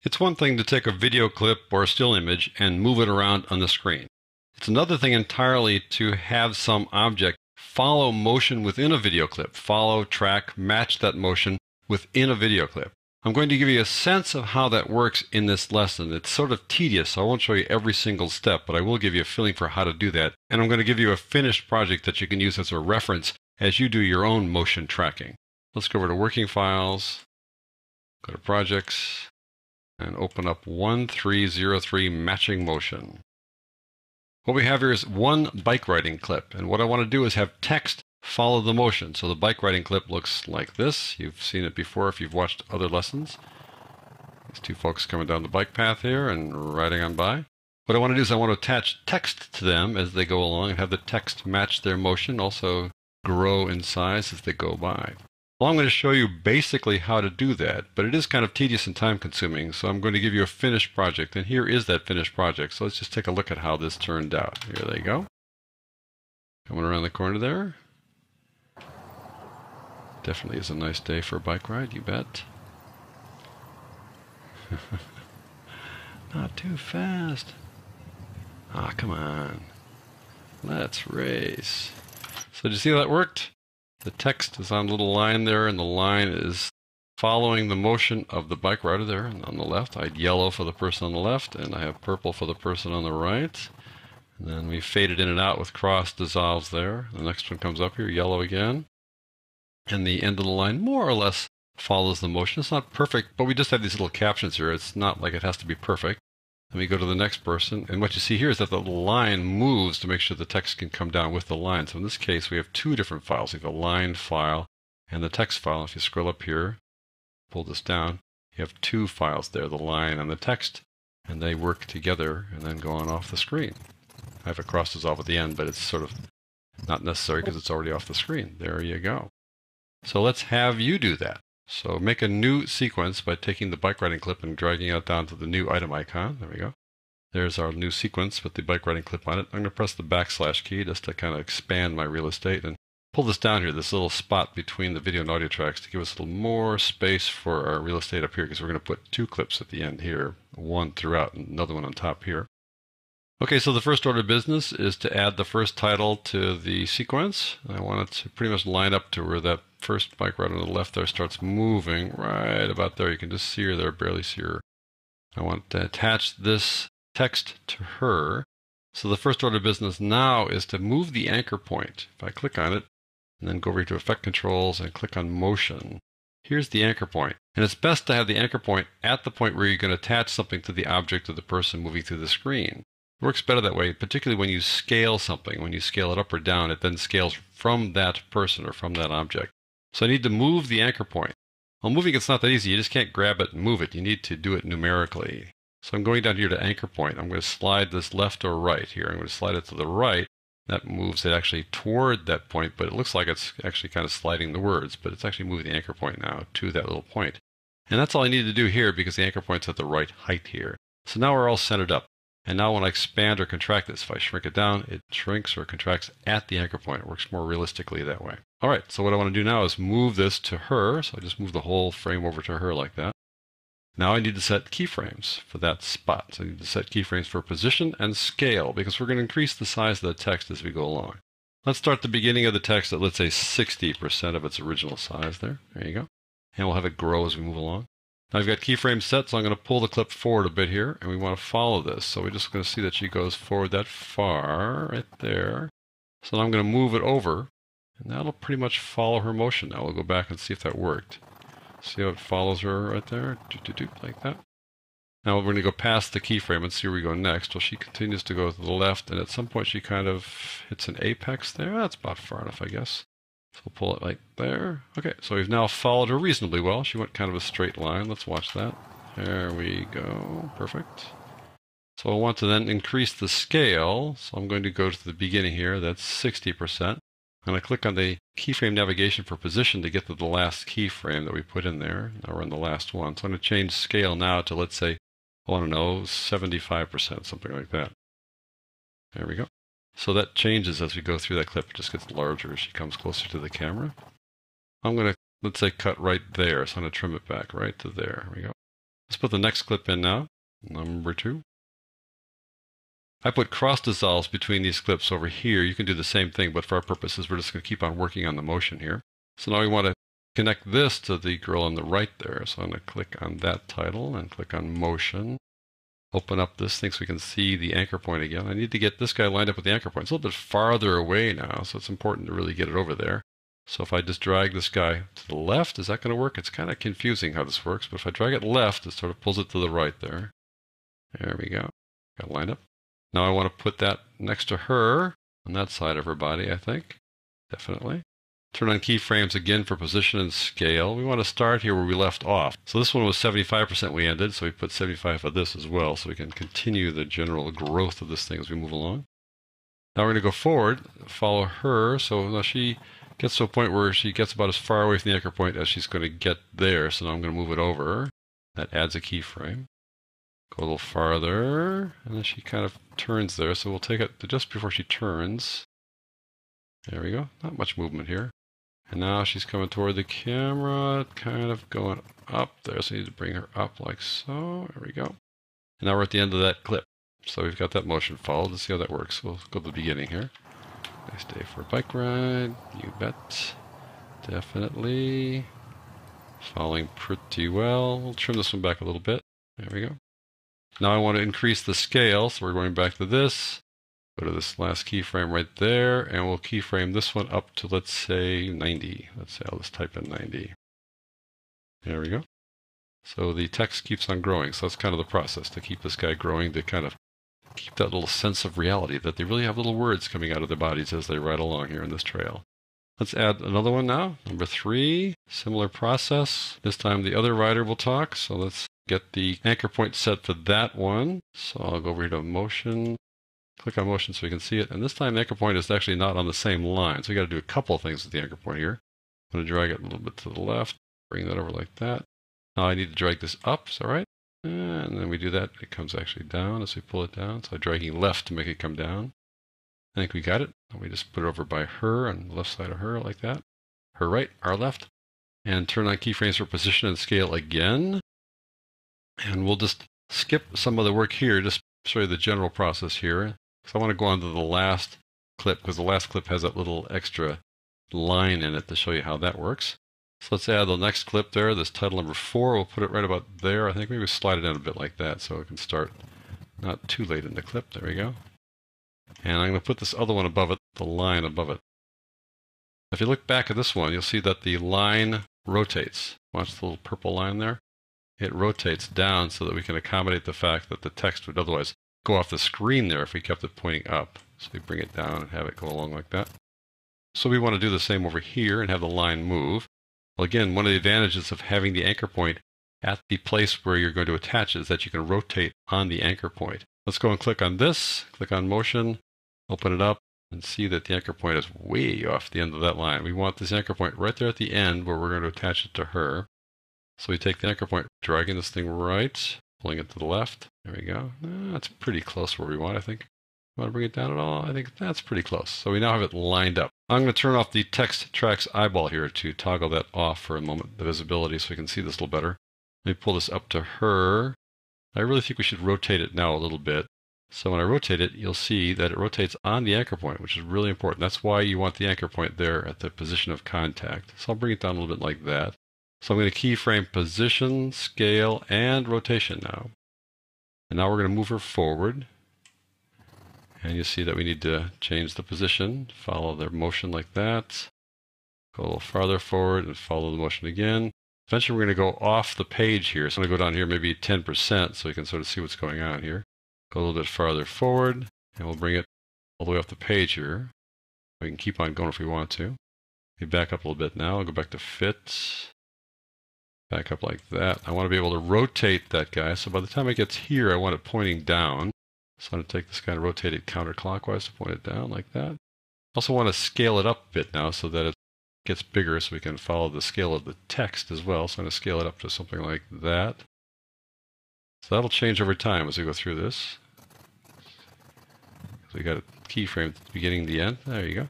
It's one thing to take a video clip or a still image and move it around on the screen. It's another thing entirely to have some object follow motion within a video clip, follow, track, match that motion within a video clip. I'm going to give you a sense of how that works in this lesson. It's sort of tedious, so I won't show you every single step, but I will give you a feeling for how to do that. And I'm going to give you a finished project that you can use as a reference as you do your own motion tracking. Let's go over to Working Files, go to Projects, and open up 1303 Matching Motion. What we have here is one bike riding clip, and what I want to do is have text follow the motion. So the bike riding clip looks like this. You've seen it before if you've watched other lessons. These two folks coming down the bike path here and riding on by. What I want to do is I want to attach text to them as they go along and have the text match their motion, also grow in size as they go by. Well, I'm going to show you basically how to do that, but it is kind of tedious and time consuming, so I'm going to give you a finished project, and here is that finished project. So let's just take a look at how this turned out. Here they go. Coming around the corner there. Definitely is a nice day for a bike ride, you bet. Not too fast. Ah, come on. Let's race. So did you see how that worked? The text is on a little line there, and the line is following the motion of the bike rider there on the left. I had yellow for the person on the left, and I have purple for the person on the right. And then we fade it in and out with cross dissolves there. The next one comes up here, yellow again. And the end of the line more or less follows the motion. It's not perfect, but we just have these little captions here. It's not like it has to be perfect. Then we go to the next person, and what you see here is that the line moves to make sure the text can come down with the line. So in this case, we have two different files. We have a line file and the text file. If you scroll up here, pull this down, you have two files there, the line and the text, and they work together and then go on off the screen. I have a cross dissolve at the end, but it's sort of not necessary because it's already off the screen. There you go. So let's have you do that. So make a new sequence by taking the bike riding clip and dragging it down to the new item icon. There we go. There's our new sequence with the bike riding clip on it. I'm going to press the backslash key just to kind of expand my real estate and pull this down here, this little spot between the video and audio tracks to give us a little more space for our real estate up here, because we're going to put two clips at the end here, one throughout and another one on top here. Okay, so the first order of business is to add the first title to the sequence. I want it to pretty much line up to where that first bike rider on the left there starts moving right about there. You can just see her there, barely see her. I want to attach this text to her. So the first order of business now is to move the anchor point. If I click on it and then go over to Effect Controls and click on Motion, here's the anchor point. And it's best to have the anchor point at the point where you're going to attach something to the object of the person moving through the screen. It works better that way, particularly when you scale something. When you scale it up or down, it then scales from that person or from that object. So I need to move the anchor point. Well, moving it's not that easy. You just can't grab it and move it. You need to do it numerically. So I'm going down here to anchor point. I'm going to slide this left or right here. I'm going to slide it to the right. That moves it actually toward that point, but it looks like it's actually kind of sliding the words, but it's actually moving the anchor point now to that little point. And that's all I need to do here because the anchor point's at the right height here. So now we're all centered up. And now when I expand or contract this, if I shrink it down, it shrinks or contracts at the anchor point. It works more realistically that way. All right, so what I want to do now is move this to her. So I just move the whole frame over to her like that. Now I need to set keyframes for that spot. So I need to set keyframes for position and scale because we're going to increase the size of the text as we go along. Let's start the beginning of the text at, let's say, 60% of its original size there. There you go. And we'll have it grow as we move along. Now I've got keyframes set, so I'm going to pull the clip forward a bit here, and we want to follow this. So we're just going to see that she goes forward that far, right there. So now I'm going to move it over, and that'll pretty much follow her motion. Now we'll go back and see if that worked. See how it follows her right there? Like that. Now we're going to go past the keyframe and see where we go next. Well, she continues to go to the left, and at some point she kind of hits an apex there. That's about far enough, I guess. So we'll pull it like there. Okay, so we've now followed her reasonably well. She went kind of a straight line. Let's watch that. There we go. Perfect. So I want to then increase the scale. So I'm going to go to the beginning here. That's 60%. I'm going to click on the keyframe navigation for position to get to the last keyframe that we put in there. Now we're on the last one. So I'm going to change scale now to, let's say, I don't know, 75%, something like that. There we go. So that changes as we go through that clip. It just gets larger as she comes closer to the camera. I'm going to, let's say, cut right there. So I'm going to trim it back right to there. There we go. Let's put the next clip in now, number 2. I put cross dissolves between these clips over here. You can do the same thing, but for our purposes, we're just going to keep on working on the motion here. So now we want to connect this to the girl on the right there. So I'm going to click on that title and click on motion. Open up this thing so we can see the anchor point again. I need to get this guy lined up with the anchor point. It's a little bit farther away now, so it's important to really get it over there. So if I just drag this guy to the left, is that going to work? It's kind of confusing how this works, but if I drag it left, it sort of pulls it to the right there. There we go. Got it lined up. Now I want to put that next to her on that side of her body, I think. Definitely. Turn on keyframes again for position and scale. We want to start here where we left off. So this one was 75% we ended, so we put 75 of this as well, so we can continue the general growth of this thing as we move along. Now we're going to go forward, follow her, so now she gets to a point where she gets about as far away from the anchor point as she's going to get there, so now I'm going to move it over. That adds a keyframe. Go a little farther, and then she kind of turns there, so we'll take it to just before she turns. There we go. Not much movement here. And now she's coming toward the camera, kind of going up there, so you need to bring her up like so. There we go. And now we're at the end of that clip. So we've got that motion followed. Let's see how that works. We'll go to the beginning here. Nice day for a bike ride. You bet. Definitely. Following pretty well. We'll trim this one back a little bit. There we go. Now I want to increase the scale, so we're going back to this. Go to this last keyframe right there, and we'll keyframe this one up to, let's say, 90. Let's say I'll just type in 90. There we go. So the text keeps on growing. So that's kind of the process, to keep this guy growing, to kind of keep that little sense of reality, that they really have little words coming out of their bodies as they ride along here in this trail. Let's add another one now. Number 3, similar process. This time the other rider will talk, so let's get the anchor point set for that one. So I'll go over here to motion, click on motion so we can see it. And this time the anchor point is actually not on the same line. So we got to do a couple of things with the anchor point here. I'm going to drag it a little bit to the left, bring that over like that. Now I need to drag this up, is that right? And then we do that, it comes actually down as we pull it down. So I'm dragging left to make it come down. I think we got it. And we just put it over by her on the left side of her like that. Her right, our left. And turn on keyframes for position and scale again. And we'll just skip some of the work here, just show you the general process here. So I want to go on to the last clip, because the last clip has that little extra line in it to show you how that works. So let's add the next clip there, this title number 4. We'll put it right about there. I think maybe slide it in a bit like that so it can start not too late in the clip. There we go. And I'm going to put this other one above it, the line above it. If you look back at this one, you'll see that the line rotates. Watch the little purple line there. It rotates down so that we can accommodate the fact that the text would otherwise go off the screen there if we kept it pointing up. So we bring it down and have it go along like that. So we want to do the same over here and have the line move. Well, again, one of the advantages of having the anchor point at the place where you're going to attach it is that you can rotate on the anchor point. Let's go and click on this, click on motion, open it up, and see that the anchor point is way off the end of that line. We want this anchor point right there at the end where we're going to attach it to her. So we take the anchor point, dragging this thing right, pulling it to the left. There we go. That's pretty close where we want, I think. Want to bring it down at all? I think that's pretty close. So we now have it lined up. I'm going to turn off the text tracks eyeball here to toggle that off for a moment, the visibility, so we can see this a little better. Let me pull this up to her. I really think we should rotate it now a little bit. So when I rotate it, you'll see that it rotates on the anchor point, which is really important. That's why you want the anchor point there at the position of contact. So I'll bring it down a little bit like that. So I'm going to keyframe position, scale, and rotation now. And now we're going to move her forward. And you see that we need to change the position, follow the motion like that. Go a little farther forward and follow the motion again. Eventually we're going to go off the page here. So I'm going to go down here maybe 10% so we can sort of see what's going on here. Go a little bit farther forward, and we'll bring it all the way off the page here. We can keep on going if we want to. We back up a little bit now. I'll go back to fit. Back up like that. I want to be able to rotate that guy. So by the time it gets here, I want it pointing down. So I'm going to take this guy and rotate it counterclockwise to point it down like that. Also want to scale it up a bit now so that it gets bigger so we can follow the scale of the text as well. So I'm going to scale it up to something like that. So that'll change over time as we go through this. So we got a keyframe at the beginning and the end. There you go.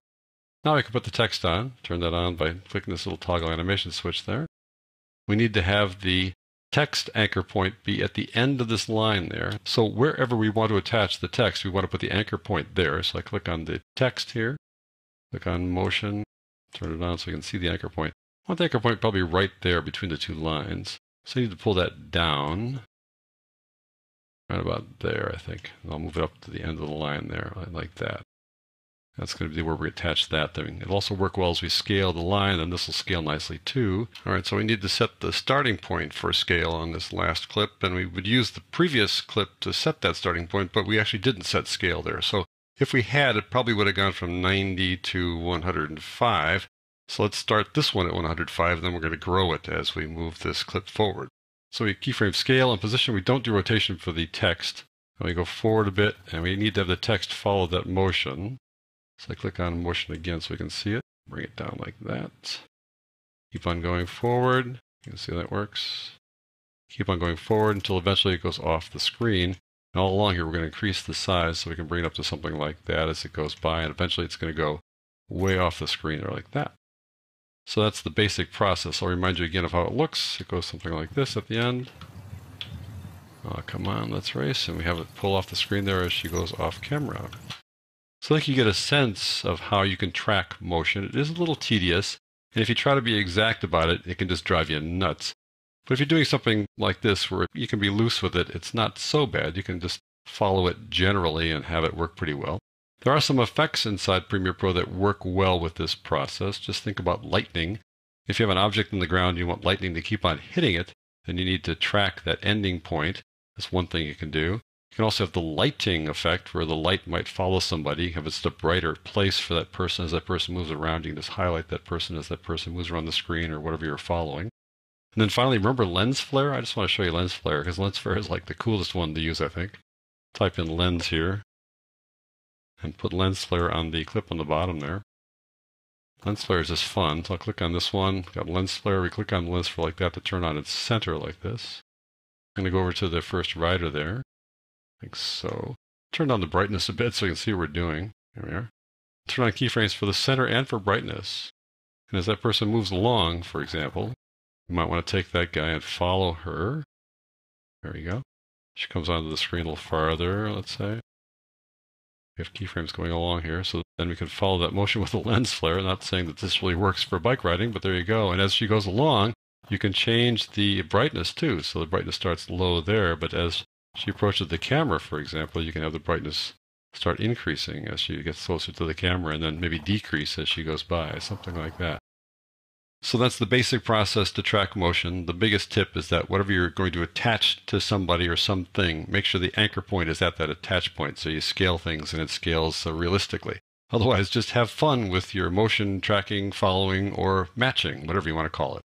Now I can put the text on. Turn that on by clicking this little toggle animation switch there. We need to have the text anchor point be at the end of this line there. So wherever we want to attach the text, we want to put the anchor point there. So I click on the text here, click on motion, turn it on so you can see the anchor point. I want the anchor point probably right there between the two lines. So I need to pull that down, right about there, I think. And I'll move it up to the end of the line there, like that. That's going to be where we attach that thing. It'll also work well as we scale the line, and this will scale nicely too. All right, so we need to set the starting point for scale on this last clip, and we would use the previous clip to set that starting point, but we actually didn't set scale there. So if we had, it probably would have gone from 90 to 105. So let's start this one at 105, then we're going to grow it as we move this clip forward. So we keyframe scale and position. We don't do rotation for the text. And we go forward a bit, and we need to have the text follow that motion. So I click on motion again so we can see it. Bring it down like that. Keep on going forward. You can see how that works. Keep on going forward until eventually it goes off the screen. And all along here, we're going to increase the size so we can bring it up to something like that as it goes by. And eventually it's going to go way off the screen or like that. So that's the basic process. I'll remind you again of how it looks. It goes something like this at the end. Oh, come on, let's race. And we have it pull off the screen there as she goes off camera. So I think you get a sense of how you can track motion. It is a little tedious, and if you try to be exact about it, it can just drive you nuts. But if you're doing something like this where you can be loose with it, it's not so bad. You can just follow it generally and have it work pretty well. There are some effects inside Premiere Pro that work well with this process. Just think about lightning. If you have an object in the ground and you want lightning to keep on hitting it, then you need to track that ending point. That's one thing you can do. You can also have the lighting effect where the light might follow somebody. If it's the brighter place for that person, as that person moves around, you can just highlight that person as that person moves around the screen or whatever you're following. And then finally, remember lens flare? I just want to show you lens flare because lens flare is like the coolest one to use, I think. Type in lens here and put lens flare on the clip on the bottom there. Lens flare is just fun. So I'll click on this one. Got lens flare. We click on lens flare like that to turn on its center like this. I'm going to go over to the first rider there. Like so. Turn down the brightness a bit so you can see what we're doing. Here we are. Turn on keyframes for the center and for brightness. And as that person moves along, for example, you might want to take that guy and follow her. There we go. She comes onto the screen a little farther, let's say. We have keyframes going along here, so then we can follow that motion with the lens flare. Not saying that this really works for bike riding, but there you go. And as she goes along, you can change the brightness too. So the brightness starts low there, but as she approaches the camera, for example, you can have the brightness start increasing as she gets closer to the camera and then maybe decrease as she goes by, something like that. So that's the basic process to track motion. The biggest tip is that whatever you're going to attach to somebody or something, make sure the anchor point is at that attach point so you scale things and it scales realistically. Otherwise, just have fun with your motion tracking, following, or matching, whatever you want to call it.